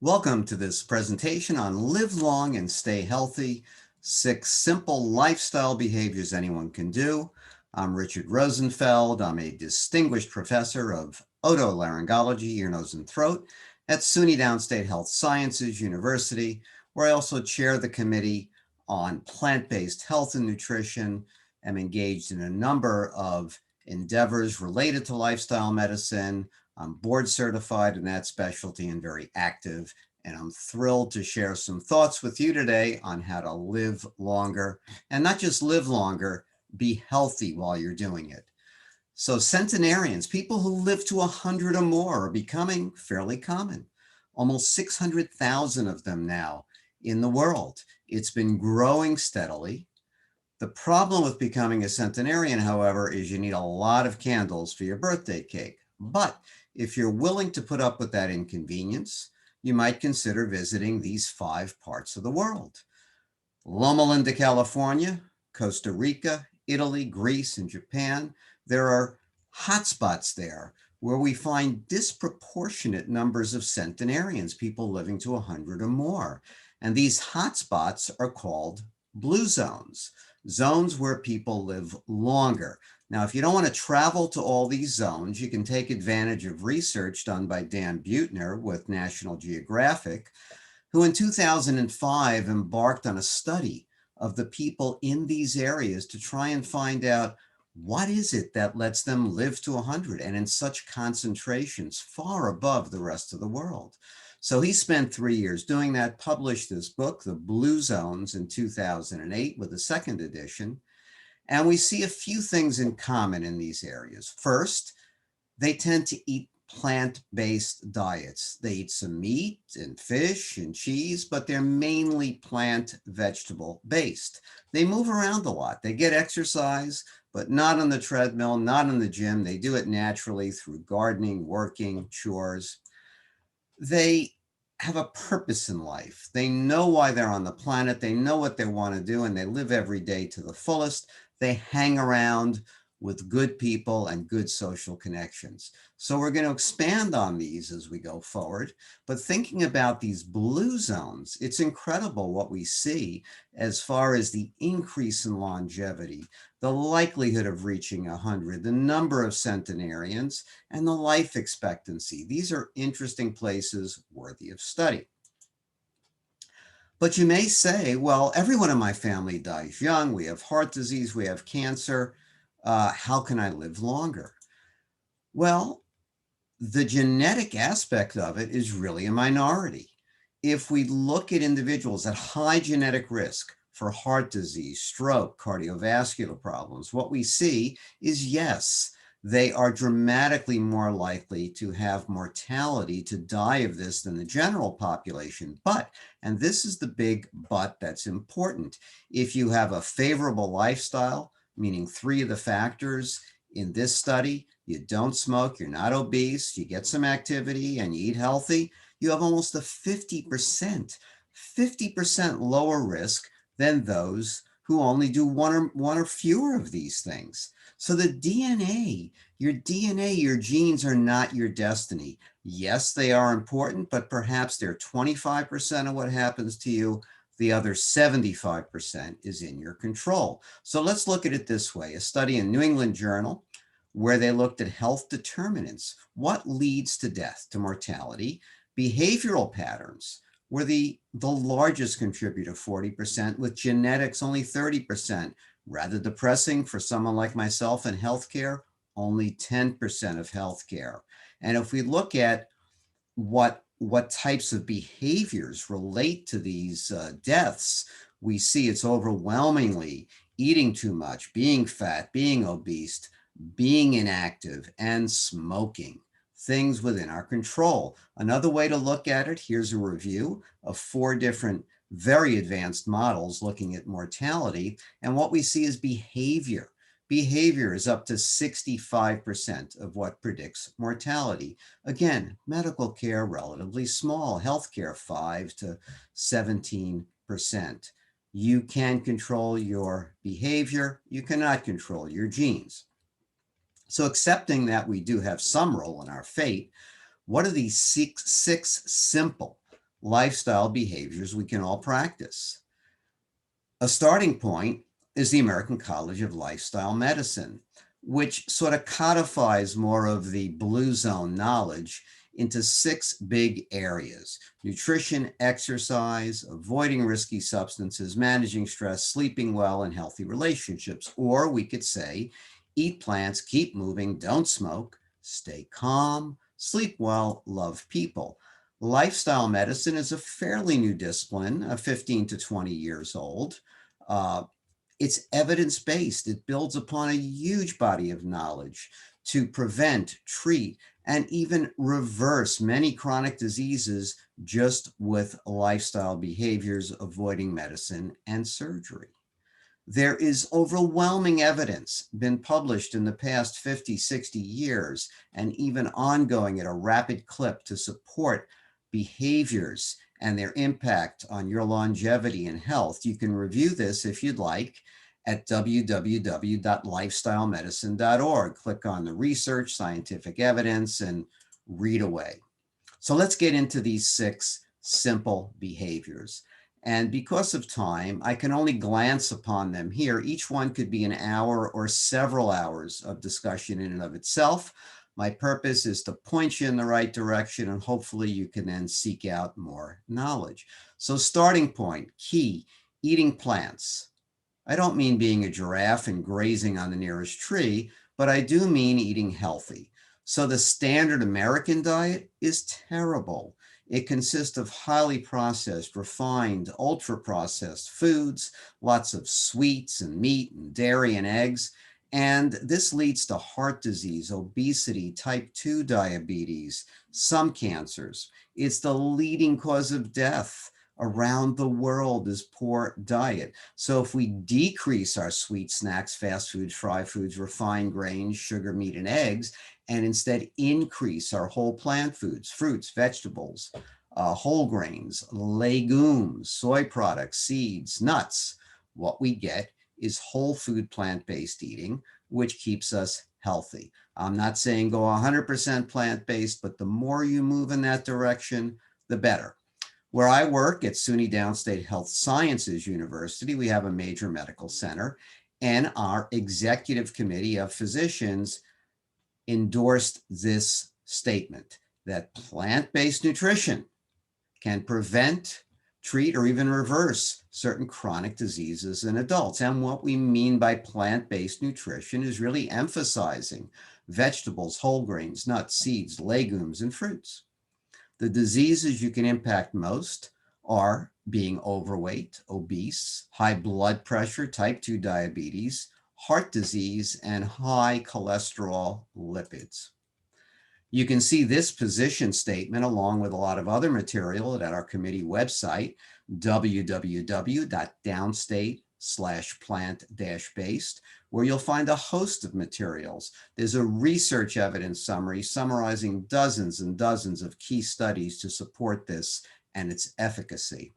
Welcome to this presentation on Live Long and Stay Healthy, 6 Simple Lifestyle Behaviors Anyone Can Do. I'm Richard Rosenfeld. I'm a distinguished professor of otolaryngology, ear, nose, and throat at SUNY Downstate Health Sciences University, where I also chair the committee on plant-based health and nutrition. I'm engaged in a number of endeavors related to lifestyle medicine. I'm board certified in that specialty and very active, and I'm thrilled to share some thoughts with you today on how to live longer, and not just live longer, be healthy while you're doing it. So centenarians, people who live to 100 or more, are becoming fairly common. Almost 600,000 of them now in the world. It's been growing steadily. The problem with becoming a centenarian, however, is you need a lot of candles for your birthday cake. But if you're willing to put up with that inconvenience, you might consider visiting these 5 parts of the world: Loma Linda, California, Costa Rica, Italy, Greece, and Japan. There are hotspots there where we find disproportionate numbers of centenarians, people living to 100 or more. And these hotspots are called blue zones, zones where people live longer. Now, if you don't want to travel to all these zones, you can take advantage of research done by Dan Buettner with National Geographic, who in 2005 embarked on a study of the people in these areas to try and find out what is it that lets them live to 100 and in such concentrations far above the rest of the world. So he spent 3 years doing that, published this book, The Blue Zones, in 2008 with a second edition. And we see a few things in common in these areas. First, they tend to eat plant-based diets. They eat some meat and fish and cheese, but they're mainly plant vegetable based. They move around a lot. They get exercise, but not on the treadmill, not in the gym. They do it naturally through gardening, working, chores. They have a purpose in life. They know why they're on the planet. They know what they want to do, and they live every day to the fullest. They hang around with good people and good social connections. So we're going to expand on these as we go forward. But thinking about these blue zones, it's incredible what we see as far as the increase in longevity, the likelihood of reaching 100, the number of centenarians, and the life expectancy. These are interesting places worthy of study. But you may say, well, everyone in my family dies young. We have heart disease, we have cancer. How can I live longer? Well, the genetic aspect of it is really a minority. If we look at individuals at high genetic risk for heart disease, stroke, cardiovascular problems, what we see is, yes, they are dramatically more likely to have mortality, to die of this, than the general population. But, and this is the big but that's important, if you have a favorable lifestyle, meaning 3 of the factors in this study: you don't smoke, you're not obese, you get some activity, and you eat healthy, you have almost a 50% lower risk than those who only do one or fewer of these things. So the DNA, your genes are not your destiny. Yes, they are important, but perhaps they're 25% of what happens to you. The other 75% is in your control. So let's look at it this way. A study in New England Journal where they looked at health determinants. What leads to death, to mortality? Behavioral patterns were the largest contributor, 40%, with genetics only 30%. Rather depressing for someone like myself in healthcare, only 10% of healthcare. And if we look at what types of behaviors relate to these deaths, we see it's overwhelmingly eating too much, being fat, being obese, being inactive, and smoking. Things within our control. Another way to look at it, here's a review of 4 different very advanced models looking at mortality. And what we see is behavior. Behavior is up to 65% of what predicts mortality. Again, medical care, relatively small. Healthcare, 5 to 17%. You can control your behavior. You cannot control your genes. So accepting that we do have some role in our fate, what are these six simple lifestyle behaviors we can all practice. A starting point is the American College of Lifestyle Medicine, which sort of codifies more of the blue zone knowledge into 6 big areas: nutrition, exercise, avoiding risky substances, managing stress, sleeping well, and healthy relationships. Or we could say, eat plants, keep moving, don't smoke, stay calm, sleep well, love people. Lifestyle medicine is a fairly new discipline, 15 to 20 years old. Uh, it's evidence-based. It builds upon a huge body of knowledge to prevent, treat, and even reverse many chronic diseases just with lifestyle behaviors, avoiding medicine and surgery. There is overwhelming evidence been published in the past 50, 60 years, and even ongoing at a rapid clip to support behaviors and their impact on your longevity and health. You can review this if you'd like at www.lifestylemedicine.org. Click on the research, scientific evidence, and read away. So let's get into these 6 simple behaviors. And because of time, I can only glance upon them here. Each one could be an hour or several hours of discussion in and of itself. My purpose is to point you in the right direction, and hopefully you can then seek out more knowledge. So starting point, key, eating plants. I don't mean being a giraffe and grazing on the nearest tree, but I do mean eating healthy. So the standard American diet is terrible. It consists of highly processed, refined, ultra-processed foods, lots of sweets and meat and dairy and eggs. And this leads to heart disease, obesity, type 2 diabetes, some cancers. It's the leading cause of death around the world is poor diet. So if we decrease our sweet snacks, fast foods, fried foods, refined grains, sugar, meat, and eggs, and instead increase our whole plant foods, fruits, vegetables, whole grains, legumes, soy products, seeds, nuts, what we get is whole food plant-based eating, which keeps us healthy. I'm not saying go 100% plant-based, but the more you move in that direction, the better. Where I work at SUNY Downstate Health Sciences University, we have a major medical center, and our executive committee of physicians endorsed this statement that plant-based nutrition can prevent, treat, or even reverse certain chronic diseases in adults. And what we mean by plant-based nutrition is really emphasizing vegetables, whole grains, nuts, seeds, legumes, and fruits. The diseases you can impact most are being overweight, obese, high blood pressure, type 2 diabetes, heart disease, and high cholesterol lipids. You can see this position statement along with a lot of other material at our committee website, www.downstate/plant-based, where you'll find a host of materials. There's a research evidence summary summarizing dozens and dozens of key studies to support this and its efficacy.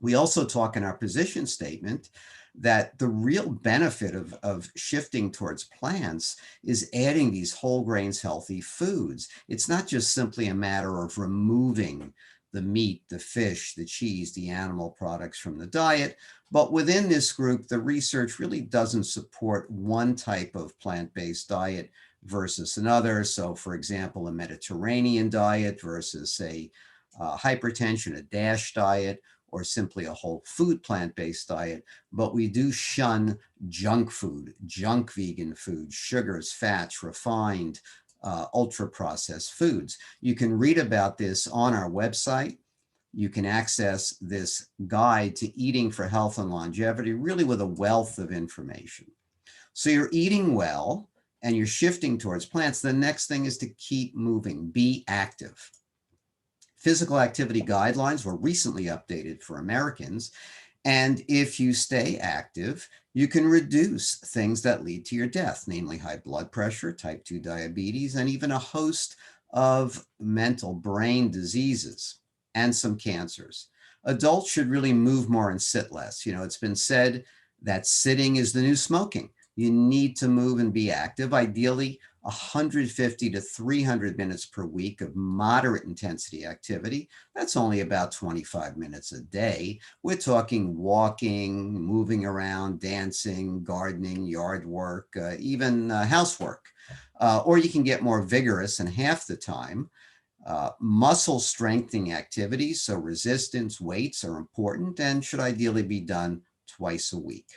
We also talk in our position statement that the real benefit of shifting towards plants is adding these whole grains healthy foods. It's not just simply a matter of removing the meat, the fish, the cheese, the animal products from the diet, but within this group, the research really doesn't support one type of plant-based diet versus another. So for example, a Mediterranean diet versus say hypertension, a DASH diet, or simply a whole food plant-based diet, but we do shun junk food, junk vegan food, sugars, fats, refined, ultra-processed foods. You can read about this on our website. You can access this guide to eating for health and longevity, really with a wealth of information. So you're eating well and you're shifting towards plants. The next thing is to keep moving, be active. Physical activity guidelines were recently updated for Americans. And if you stay active, you can reduce things that lead to your death, namely high blood pressure, type 2 diabetes, and even a host of mental brain diseases and some cancers. Adults should really move more and sit less. You know, it's been said that sitting is the new smoking. You need to move and be active, ideally 150 to 300 minutes per week of moderate intensity activity. That's only about 25 minutes a day. We're talking walking, moving around, dancing, gardening, yard work, even housework. Or you can get more vigorous and half the time. Muscle strengthening activities, so resistance, weights are important and should ideally be done twice a week.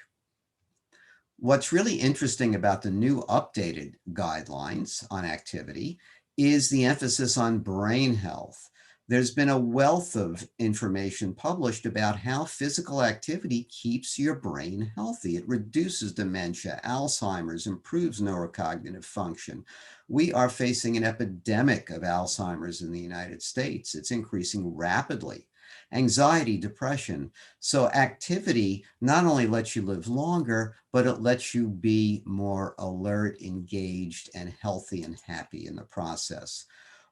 What's really interesting about the new updated guidelines on activity is the emphasis on brain health. There's been a wealth of information published about how physical activity keeps your brain healthy. It reduces dementia, Alzheimer's, improves neurocognitive function. We are facing an epidemic of Alzheimer's in the United States. It's increasing rapidly. Anxiety, depression. So activity not only lets you live longer, but it lets you be more alert, engaged, and healthy and happy in the process.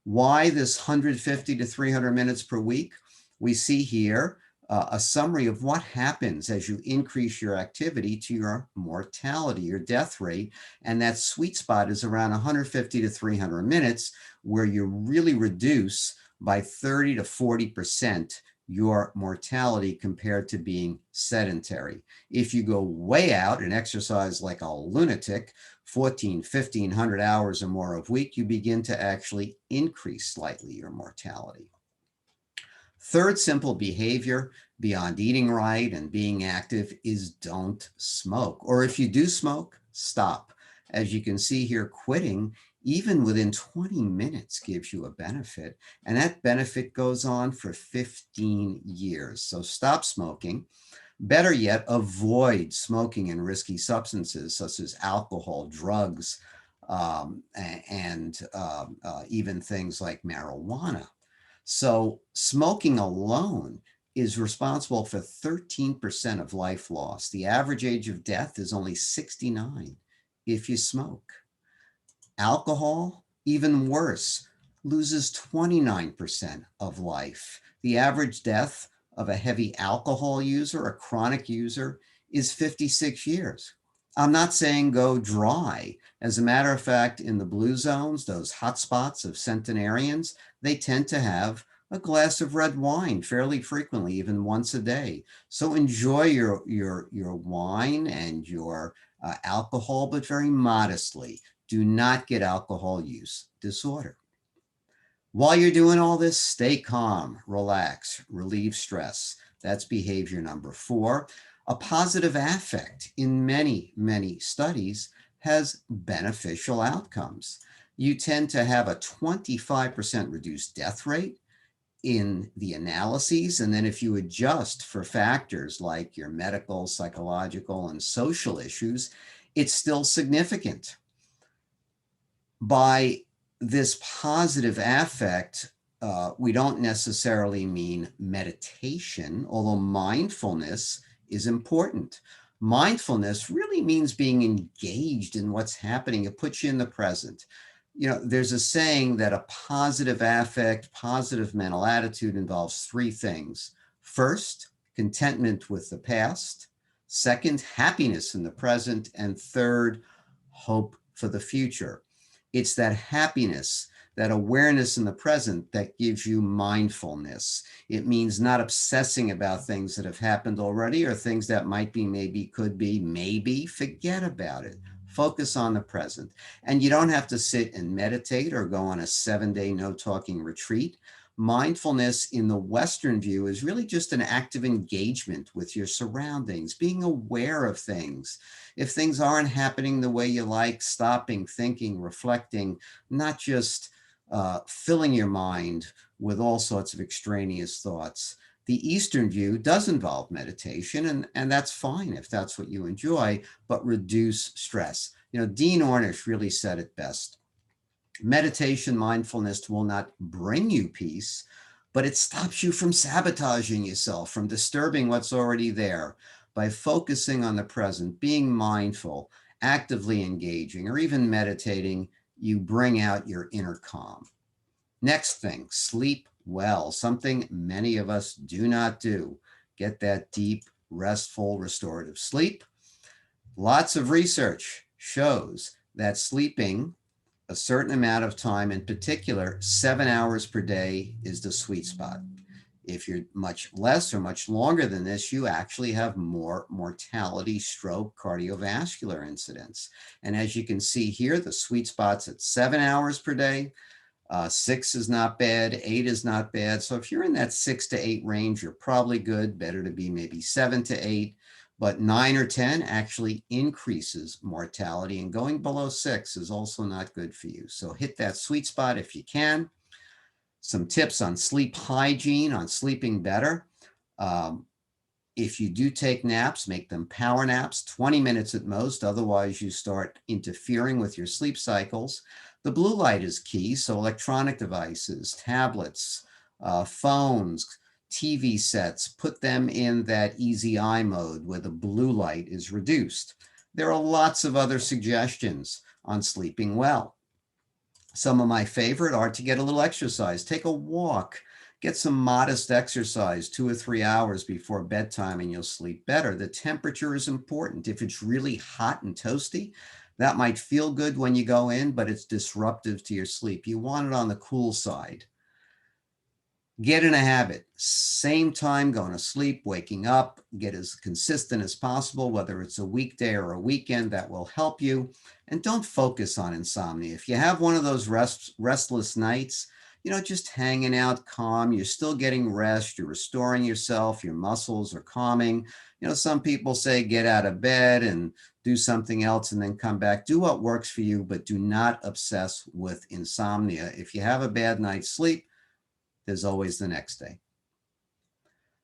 Why this 150 to 300 minutes per week? We see here a summary of what happens as you increase your activity to your mortality, your death rate. And that sweet spot is around 150 to 300 minutes, where you really reduce by 30 to 40% your mortality compared to being sedentary. If you go way out and exercise like a lunatic, 1,500 hours or more a week, you begin to actually increase slightly your mortality. Third simple behavior beyond eating right and being active is don't smoke. Or if you do smoke, stop. As you can see here, quitting even within 20 minutes gives you a benefit, and that benefit goes on for 15 years. So stop smoking. Better yet, avoid smoking and risky substances such as alcohol, drugs, and even things like marijuana. So smoking alone is responsible for 13% of life loss. The average age of death is only 69 if you smoke. Alcohol, even worse, loses 29% of life. The average death of a heavy alcohol user, a chronic user, is 56 years. I'm not saying go dry. As a matter of fact, in the blue zones, those hotspots of centenarians, they tend to have a glass of red wine fairly frequently, even once a day. So enjoy your wine and your alcohol, but very modestly. Do not get alcohol use disorder. While you're doing all this, stay calm, relax, relieve stress. That's behavior number 4. A positive affect in many, many studies has beneficial outcomes. You tend to have a 25% reduced death rate in the analyses. And then if you adjust for factors like your medical, psychological, and social issues, it's still significant. By this positive affect, we don't necessarily mean meditation, although mindfulness is important. Mindfulness really means being engaged in what's happening. It puts you in the present. You know, there's a saying that a positive affect, positive mental attitude involves 3 things. First, contentment with the past. Second, happiness in the present. And third, hope for the future. It's that happiness, that awareness in the present that gives you mindfulness. It means not obsessing about things that have happened already or things that might be, maybe, could be, maybe. Forget about it. Focus on the present. And you don't have to sit and meditate or go on a 7-day no talking retreat. Mindfulness in the Western view is really just an active engagement with your surroundings, being aware of things. If things aren't happening the way you like, stopping, thinking, reflecting, not just filling your mind with all sorts of extraneous thoughts. The Eastern view does involve meditation, and that's fine if that's what you enjoy, but reduce stress. You know, Dean Ornish really said it best. Meditation, mindfulness will not bring you peace, but it stops you from sabotaging yourself, from disturbing what's already there. By focusing on the present, being mindful, actively engaging, or even meditating, you bring out your inner calm. Next thing, sleep well, something many of us do not do. Get that deep, restful, restorative sleep. Lots of research shows that sleeping a certain amount of time, in particular, 7 hours per day, is the sweet spot. If you're much less or much longer than this, you actually have more mortality, stroke, cardiovascular incidents. And as you can see here, the sweet spot's at 7 hours per day. 6 is not bad, 8 is not bad. So if you're in that 6 to 8 range, you're probably good. Better to be maybe 7 to 8, but 9 or 10 actually increases mortality, and going below 6 is also not good for you. So hit that sweet spot if you can. Some tips on sleep hygiene, on sleeping better. If you do take naps, make them power naps, 20 minutes at most. Otherwise, you start interfering with your sleep cycles. The blue light is key. So electronic devices, tablets, phones, TV sets, put them in that easy eye mode where the blue light is reduced. There are lots of other suggestions on sleeping well. Some of my favorite are to get a little exercise, take a walk, get some modest exercise 2 or 3 hours before bedtime, and you'll sleep better. The temperature is important. If it's really hot and toasty, that might feel good when you go in, but it's disruptive to your sleep. You want it on the cool side. Get in a habit, same time going to sleep, waking up, get as consistent as possible, whether it's a weekday or a weekend. That will help you. And don't focus on insomnia. If you have one of those restless nights, just hanging out calm, you're still getting rest, you're restoring yourself, your muscles are calming. Some people say get out of bed and do something else and then come back. Do what works for you, but do not obsess with insomnia. If you have a bad night's sleep, there's always the next day.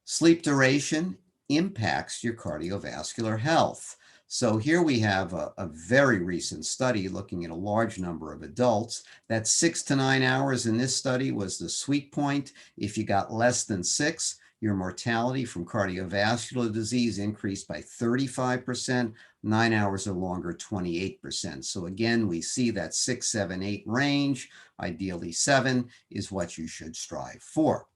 Sleep duration impacts your cardiovascular health. So here we have a very recent study looking at a large number of adults. That 6 to 9 hours in this study was the sweet point. If you got less than 6, your mortality from cardiovascular disease increased by 35%, 9 hours or longer, 28%. So again, we see that 6, 7, 8 range, ideally 7 is what you should strive for.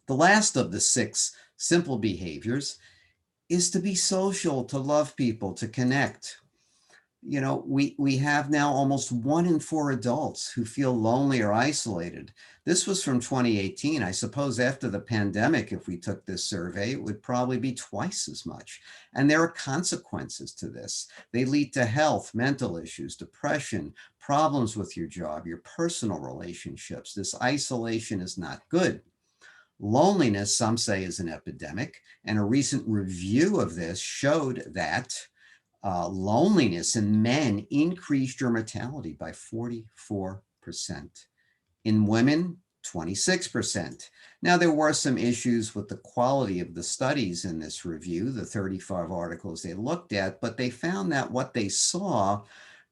The last of the 6 simple behaviors is to be social, to love people, to connect. We have now almost 1 in 4 adults who feel lonely or isolated. This was from 2018. I suppose after the pandemic, if we took this survey, it would probably be twice as much. And there are consequences to this. They lead to health, mental issues, depression, problems with your job, your personal relationships. This isolation is not good. Loneliness, some say, is an epidemic. And a recent review of this showed that loneliness in men increased your mortality by 44%. In women, 26%. Now, there were some issues with the quality of the studies in this review, the 35 articles they looked at, but they found that what they saw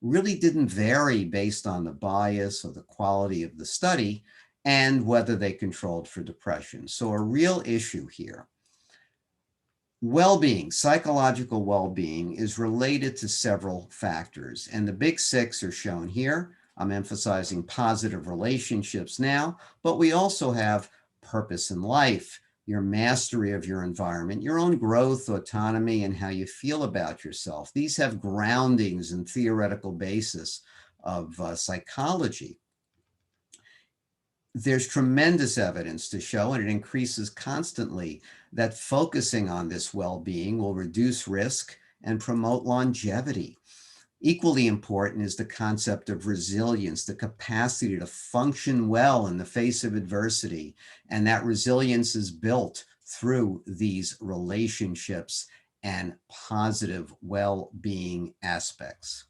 really didn't vary based on the bias or the quality of the study and whether they controlled for depression. So a real issue here. Well-being, psychological well-being, is related to several factors, and the big 6 are shown here. I'm emphasizing positive relationships now, but we also have purpose in life, your mastery of your environment, your own growth, autonomy, and how you feel about yourself. These have groundings and theoretical basis of psychology. There's tremendous evidence to show, and it increases constantly, that focusing on this well-being will reduce risk and promote longevity. Equally important is the concept of resilience, the capacity to function well in the face of adversity. And that resilience is built through these relationships and positive well-being aspects.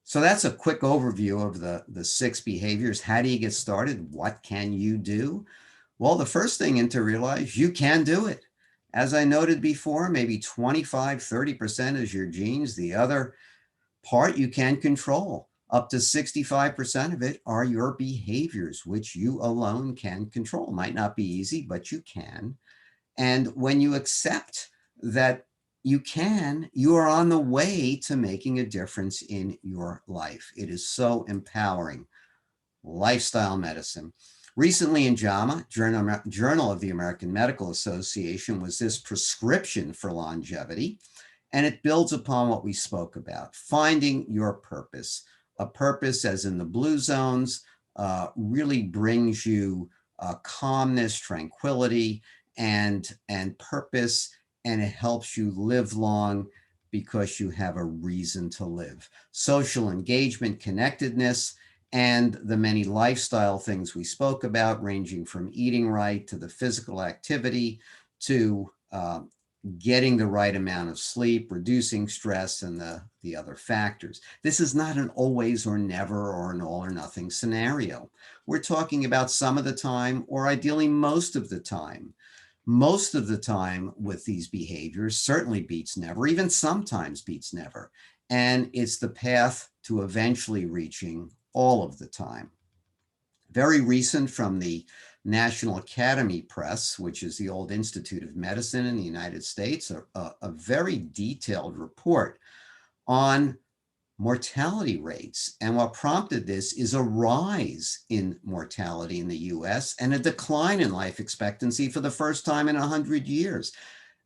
So that's a quick overview of the 6 behaviors. How do you get started? What can you do? Well, the first thing to realize, you can do it. As I noted before, maybe 25, 30% is your genes. The other part you can control. Up to 65% of it are your behaviors, which you alone can control. Might not be easy, but you can. And when you accept that you can, you are on the way to making a difference in your life. It is so empowering. Lifestyle medicine. Recently in JAMA, Journal of the American Medical Association, was this prescription for longevity. And it builds upon what we spoke about, finding your purpose. A purpose, as in the blue zones, really brings you calmness, tranquility, and purpose, and it helps you live long because you have a reason to live. Social engagement, connectedness, and the many lifestyle things we spoke about, ranging from eating right to the physical activity to getting the right amount of sleep, reducing stress, and the other factors. This is not an always or never or an all or nothing scenario. We're talking about some of the time, or ideally most of the time. Most of the time with these behaviors certainly beats never, even sometimes beats never. And it's the path to eventually reaching all of the time. Very recent from the National Academy Press, which is the old Institute of Medicine in the United States, a very detailed report on mortality rates. And what prompted this is a rise in mortality in the US and a decline in life expectancy for the first time in 100 years.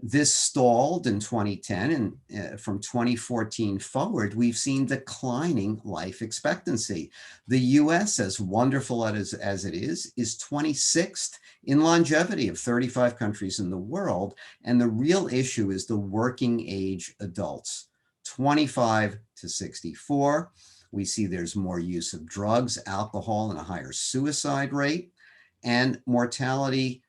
This stalled in 2010, and from 2014 forward, we've seen declining life expectancy. The US, as wonderful as it is 26th in longevity of 35 countries in the world. And the real issue is the working age adults, 25 to 64. We see there's more use of drugs, alcohol, and a higher suicide rate, and mortality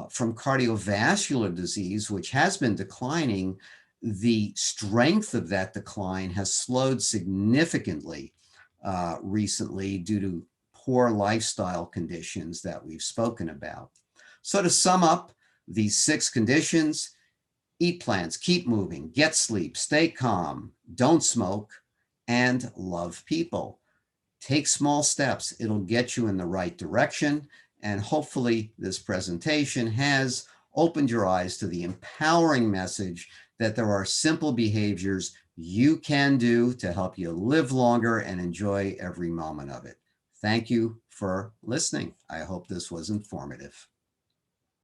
from cardiovascular disease, which has been declining. The strength of that decline has slowed significantly recently due to poor lifestyle conditions that we've spoken about. So to sum up these 6 conditions: eat plants, keep moving, get sleep, stay calm, don't smoke, and love people. Take small steps. It'll get you in the right direction. And hopefully this presentation has opened your eyes to the empowering message that there are simple behaviors you can do to help you live longer and enjoy every moment of it. Thank you for listening. I hope this was informative.